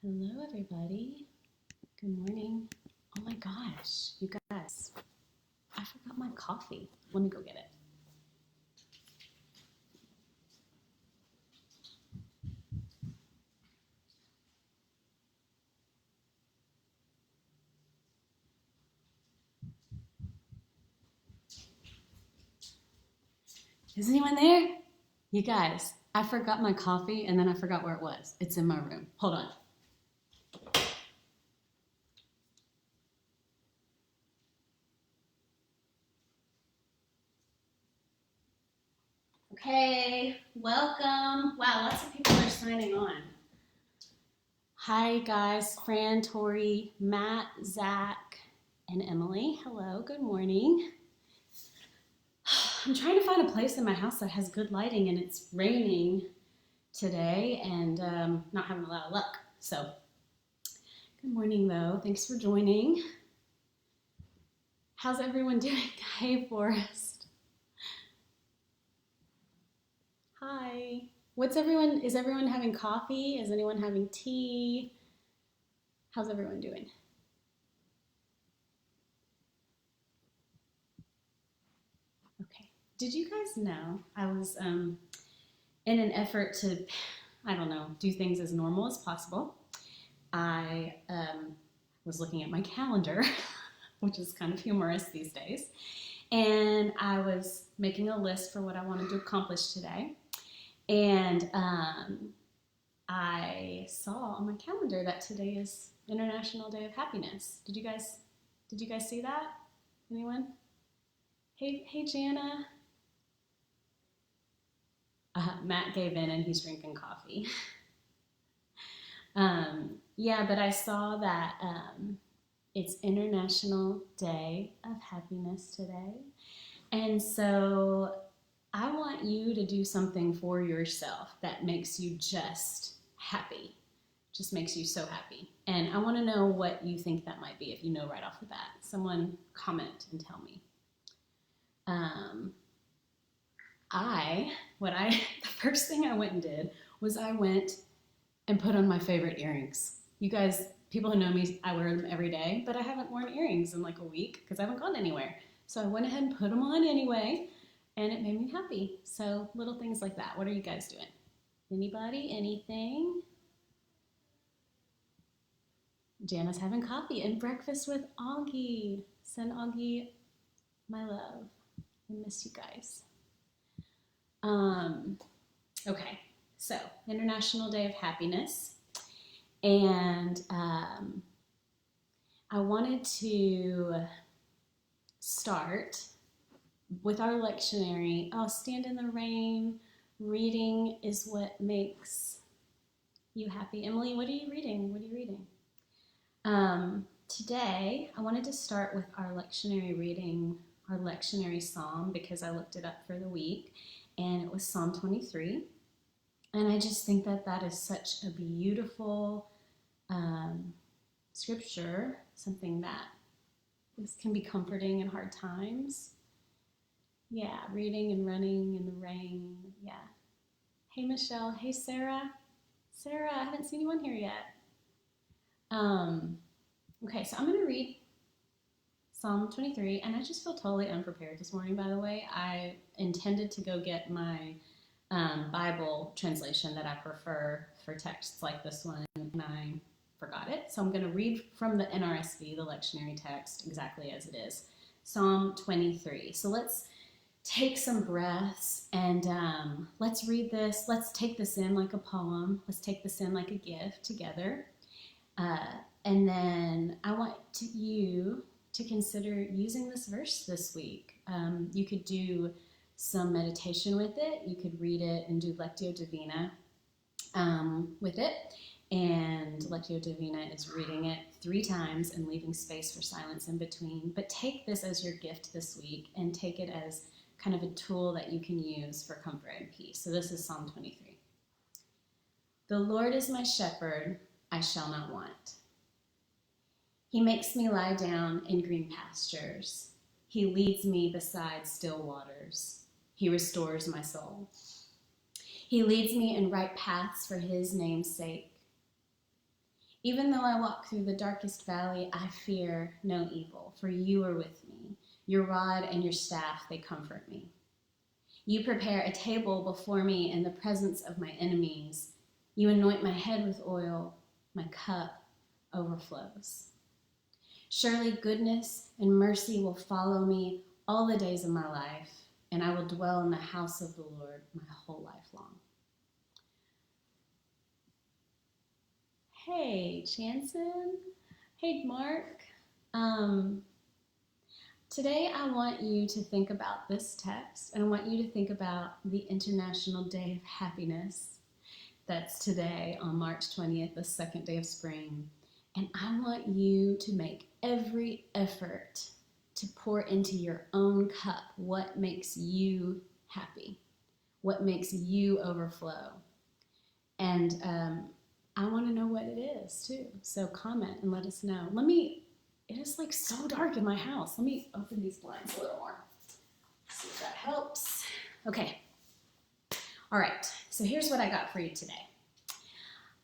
Hello, everybody. Good morning. Oh my gosh, you guys, I forgot my coffee. Let me go get it. Is anyone there? You guys, I forgot my coffee and then I forgot where it was. It's in my room. Hold on. Okay, welcome. Wow, lots of people are signing on. Hi, guys. Fran, Tori, Matt, Zach, and Emily. Hello, good morning. I'm trying to find a place in my house that has good lighting, and it's raining today and not having a lot of luck. So, good morning, though. Thanks for joining. How's everyone doing? Hey, Forrest. Hi. Is everyone having coffee? Is anyone having tea? How's everyone doing? Okay. Did you guys know I was in an effort to, I don't know, do things as normal as possible? I was looking at my calendar, which is kind of humorous these days, and I was making a list for what I wanted to accomplish today. And I saw on my calendar that today is International Day of Happiness. Did you guys see that? Anyone? Hey, Jana. Matt gave in and he's drinking coffee. Yeah, but I saw that it's International Day of Happiness today. And so I want you to do something for yourself that makes you just happy, just makes you so happy. And I want to know what you think that might be if you know right off the bat. Someone comment and tell me. The first thing I went and did was I went and put on my favorite earrings. You guys, people who know me, I wear them every day, but I haven't worn earrings in like a week because I haven't gone anywhere. So I went ahead and put them on anyway, and it made me happy. So little things like that. What are you guys doing? Anybody? Anything? Jana's having coffee and breakfast with Augie. Send Augie my love. I miss you guys. Okay, so International Day of Happiness. And I wanted to start with our lectionary. Oh, stand in the rain. Reading is what makes you happy. Emily, what are you reading? What are you reading? Today, I wanted to start with our lectionary reading, our lectionary psalm, because I looked it up for the week, and it was Psalm 23. And I just think that that is such a beautiful scripture, something that can be comforting in hard times. Yeah, reading and running in the rain. Yeah. Hey, Michelle. Hey, Sarah. Sarah, I haven't seen you on here yet. Okay, so I'm going to read Psalm 23, and I just feel totally unprepared this morning, by the way. I intended to go get my Bible translation that I prefer for texts like this one, and I forgot it. So I'm going to read from the NRSV, the lectionary text, exactly as it is. Psalm 23. So let's take some breaths and let's read this. Let's take this in like a poem. Let's take this in like a gift together. And then I want you to consider using this verse this week. You could do some meditation with it. You could read it and do Lectio Divina with it. And Lectio Divina is reading it 3 times and leaving space for silence in between. But take this as your gift this week and take it as kind of a tool that you can use for comfort and peace. So this is Psalm 23. The Lord is my shepherd, I shall not want. He makes me lie down in green pastures. He leads me beside still waters. He restores my soul. He leads me in right paths for his name's sake. Even though I walk through the darkest valley, I fear no evil, for you are with me. Your rod and your staff, they comfort me. You prepare a table before me in the presence of my enemies. You anoint my head with oil. My cup overflows. Surely goodness and mercy will follow me all the days of my life, and I will dwell in the house of the Lord my whole life long. Hey, Chanson. Hey, Mark. Today I want you to think about this text, and I want you to think about the International Day of Happiness. That's today on March 20th, the second day of spring. And I want you to make every effort to pour into your own cup what makes you happy, what makes you overflow. And I want to know what it is too. So comment and let us know. It is like so dark in my house. Let me open these blinds a little more. See if that helps. Okay. All right. So here's what I got for you today.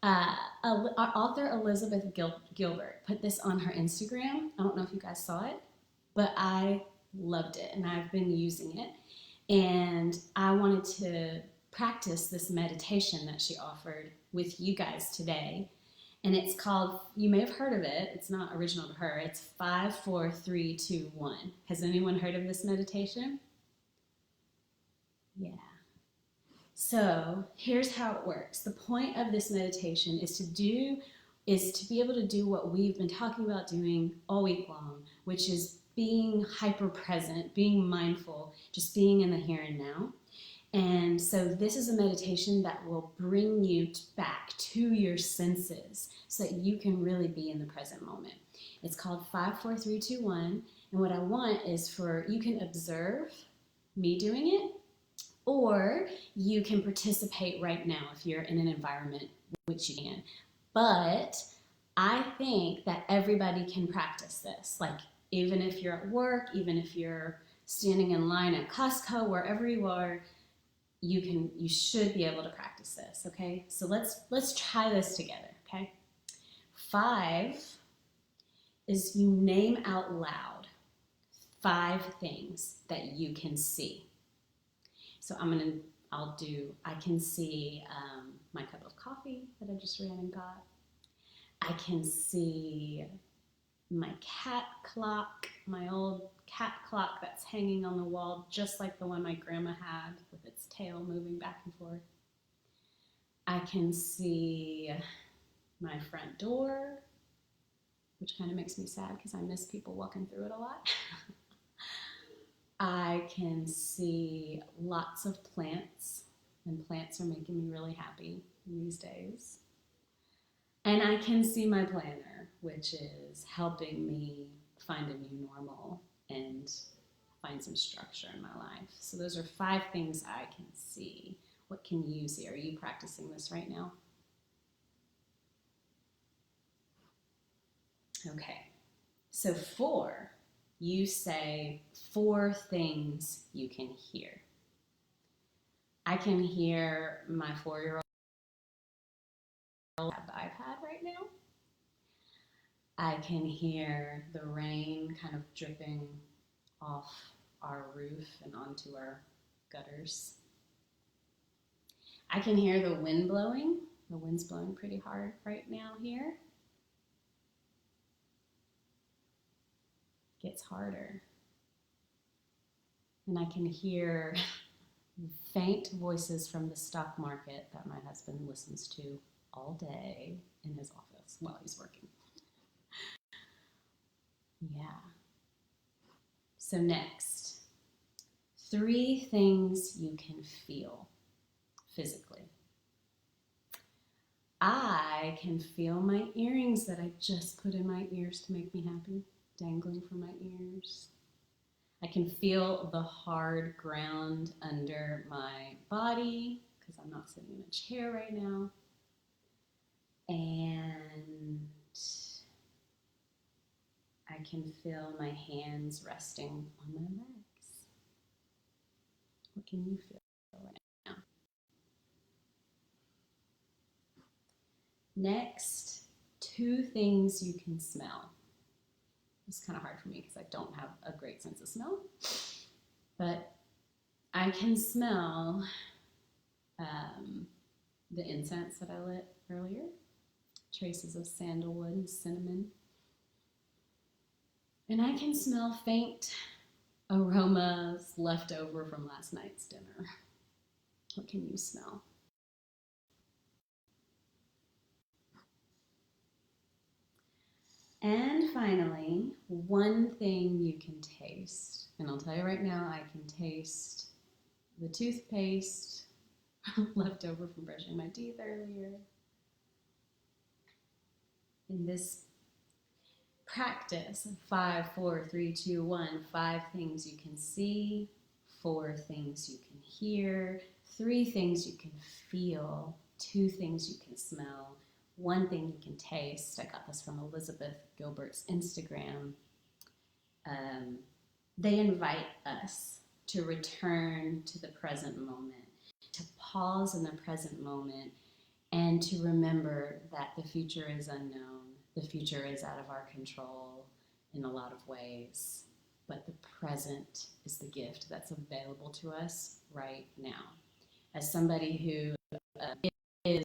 Our author Elizabeth Gilbert put this on her Instagram. I don't know if you guys saw it, but I loved it and I've been using it. And I wanted to practice this meditation that she offered with you guys today. And it's called, you may have heard of it, it's not original to her, it's 5, 4, 3, 2, 1. Has anyone heard of this meditation? Yeah. So here's how it works. The point of this meditation is to be able to do what we've been talking about doing all week long, which is being hyper present, being mindful, just being in the here and now. And so this is a meditation that will bring you back to your senses so that you can really be in the present moment. It's called 5, 4, 3, 2, 1. And what I want is you can observe me doing it, or you can participate right now if you're in an environment, which you can. But I think that everybody can practice this. Like, even if you're at work, even if you're standing in line at Costco, wherever you are, you should be able to practice this, okay? So let's try this together, okay? 5 is you name out loud 5 things that you can see. So I can see my cup of coffee that I just ran and got. I can see my cat clock, my old cat clock that's hanging on the wall, just like the one my grandma had with its tail moving back and forth. I can see my front door, which kind of makes me sad because I miss people walking through it a lot. I can see lots of plants, and plants are making me really happy these days. And I can see my planner, which is helping me find a new normal and find some structure in my life. So those are 5 things I can see. What can you see? Are you practicing this right now? Okay. So 4. You say 4 things you can hear. I can hear my 4-year-old have the iPad right now. I can hear the rain kind of dripping off our roof and onto our gutters. I can hear the wind blowing. The wind's blowing pretty hard right now here. It gets harder. And I can hear faint voices from the stock market that my husband listens to all day in his office while he's working. Yeah. So next, 3 things you can feel physically. I can feel my earrings that I just put in my ears to make me happy, dangling from my ears. I can feel the hard ground under my body because I'm not sitting in a chair right now. And I can feel my hands resting on my legs. What can you feel right now? Next, 2 things you can smell. It's kind of hard for me because I don't have a great sense of smell. But I can smell the incense that I lit earlier, traces of sandalwood and cinnamon. And I can smell faint aromas left over from last night's dinner. What can you smell? And finally, one thing you can taste. And I'll tell you right now, I can taste the toothpaste left over from brushing my teeth earlier. In this practice, 5, 4, 3, 2, 1, 5 things you can see, 4 things you can hear, 3 things you can feel, 2 things you can smell, 1 thing you can taste. I got this from Elizabeth Gilbert's Instagram. They invite us to return to the present moment, to pause in the present moment, and to remember that the future is unknown. The future is out of our control in a lot of ways, but the present is the gift that's available to us right now. As somebody who is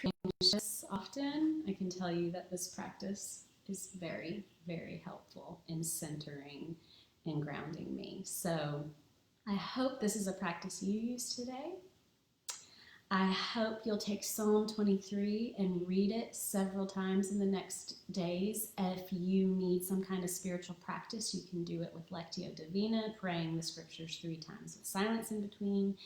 anxious often, I can tell you that this practice is very, very helpful in centering and grounding me. So I hope this is a practice you use today. I hope you'll take Psalm 23 and read it several times in the next days. If you need some kind of spiritual practice, you can do it with Lectio Divina, praying the scriptures 3 times with silence in between.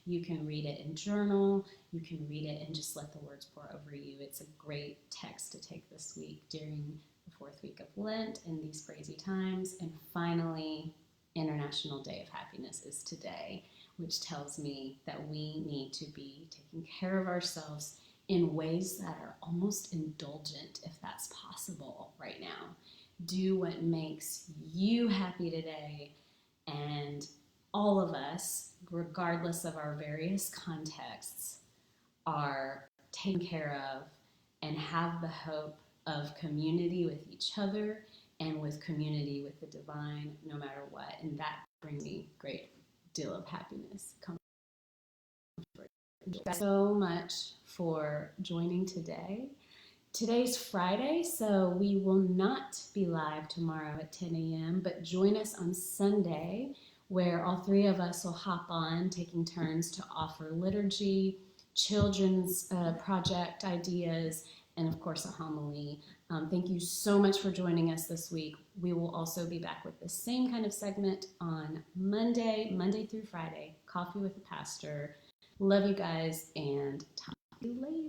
You can read it in journal. You can read it and just let the words pour over you. It's a great text to take this week during the 4th week of Lent in these crazy times. And finally, International Day of Happiness is today, which tells me that we need to be taking care of ourselves in ways that are almost indulgent, if that's possible right now. Do what makes you happy today, and all of us, regardless of our various contexts, are taken care of and have the hope of community with each other and with community with the divine, no matter what. And that brings me great deal of happiness. Thank you guys so much for joining today. Today's Friday, so we will not be live tomorrow at 10 a.m., but join us on Sunday, where all 3 of us will hop on, taking turns to offer liturgy, children's project ideas, and of course a homily. Thank you so much for joining us this week. We will also be back with the same kind of segment on Monday through Friday, Coffee with the Pastor. Love you guys, and talk to you later.